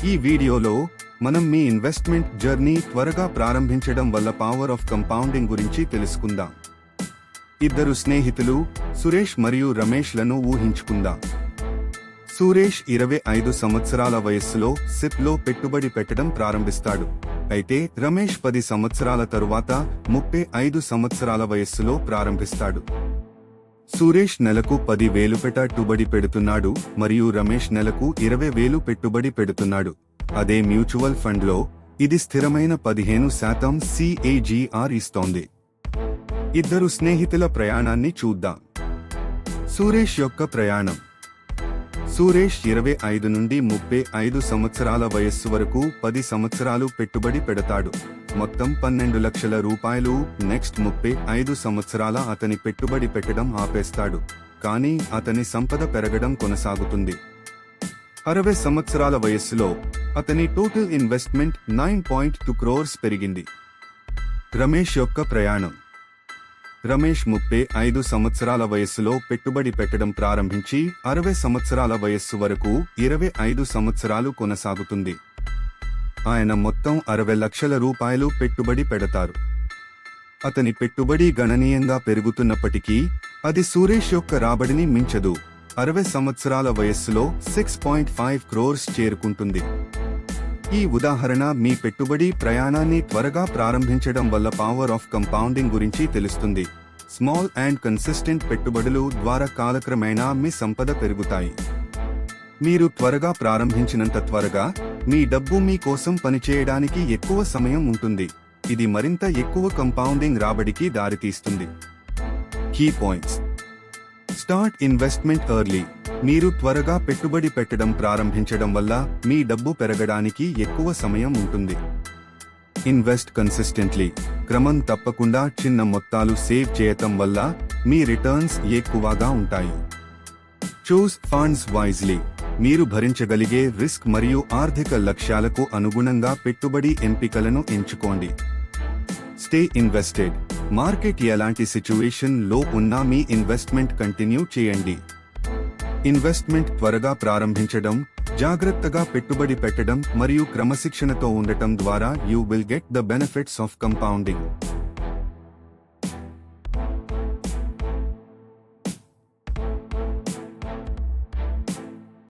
ఈ వీడియోలో మనం మీ ఇన్వెస్ట్మెంట్ జర్నీ త్వరగా ప్రారంభించడం వల్ల పవర్ ఆఫ్ కంపౌండింగ్ గురించి తెలుసుకుందాం. ఇద్దరు స్నేహితులు సురేష్ మరియు రమేష్ లను ఊహించుకుందాం. సురేష్ 25 సంవత్సరాల వయస్సులో సిప్ లో పెట్టుబడి పెట్టడం ప్రారంభిస్తాడు. అయితే రమేష్ 10 సంవత్సరాల తరువాత 35 సంవత్సరాల వయస్సులో ప్రారంభిస్తాడు. సురేష్ నెలకు 10,000 పెట్టుబడి పెడుతున్నాడు మరియు రమేష్ నెలకు 20,000 పెట్టుబడి పెడుతున్నాడు. అదే మ్యూచువల్ ఫండ్ లో ఇది స్థిరమైన 15% CAGR ఇస్తోంది. ఇద్దరు స్నేహితుల ప్రయాణాన్ని చూద్దాం. సురేష్ యొక్క ప్రయాణం. సురేష్ 25 నుండి 35 సంవత్సరాల వయస్సు వరకు 10 సంవత్సరాలు పెట్టుబడి పెడతాడు. మొత్తం 12 లక్షల రూపాయలు. నెక్స్ట్ 35 సంవత్సరాల అతని పెట్టుబడి పెట్టడం ఆపేస్తాడు. కానీ అతని సంపద పెరగడం కొనసాగుతుంది. 60 సంవత్సరాల వయస్సులో అతని టోటల్ ఇన్వెస్ట్మెంట్ 9.2 crores పెరిగింది. రమేష్ యొక్క ప్రయాణం. రమేష్ 35 సంవత్సరాల వయస్సులో పెట్టుబడి పెట్టడం ప్రారంభించి 60 సంవత్సరాల వయస్సు వరకు 25 సంవత్సరాలు కొనసాగుతుంది. ఆయన మొత్తం 60 లక్షల రూపాయలు పెట్టుబడి పెడతారు. అతని పెట్టుబడి గణనీయంగా పెరుగుతున్నప్పటికీ అది సురేష్ యొక్క రాబడిని మించదు. 60 సంవత్సరాల వయస్సులో 6.5 crores చేరుకుంటుంది. ఈ ఉదాహరణ మీ పెట్టుబడి ప్రయాణాన్ని త్వరగా ప్రారంభించడం వల్ల పవర్ ఆఫ్ కంపౌండింగ్ గురించి తెలుస్తుంది. స్మాల్ అండ్ కన్సిస్టెంట్ పెట్టుబడులు ద్వారా కాలక్రమేణా మీ సంపద పెరుగుతాయి. మీరు త్వరగా ప్రారంభించినంత త్వరగా మీ డబ్బు మీ కోసం పనిచేయడానికి ఎక్కువ సమయం ఉంటుంది. ఇది మరింత ఎక్కువ కంపౌండింగ్ రాబడికి దారితీస్తుంది. Key points. Start investment early. మీరు త్వరగా పెట్టుబడి పెట్టడం ప్రారంభించడం వల్ల మీ డబ్బు పెరగడానికి ఎక్కువ సమయం ఉంటుంది. Invest consistently. క్రమం తప్పకుండా చిన్న మొత్తాలు సేవ్ చేయటం వల్ల మీ రిటర్న్స్ ఎక్కువగా ఉంటాయి. చూస్ ఫండ్స్ వైజ్లీ. మీరు భరించగలిగే రిస్క్ మరియు ఆర్థిక లక్ష్యాలకు అనుగుణంగా పెట్టుబడి ఎంపికలను ఎంచుకోండి. Stay invested. మార్కెట్ ఎలాంటి సిచ్యువేషన్ లో ఉన్నా మీ ఇన్వెస్ట్మెంట్ కంటిన్యూ చేయండి. ఇన్వెస్ట్మెంట్ త్వరగా ప్రారంభించడం, జాగ్రత్తగా పెట్టుబడి పెట్టడం మరియు క్రమశిక్షణతో ఉండటం ద్వారా you will get the benefits of compounding.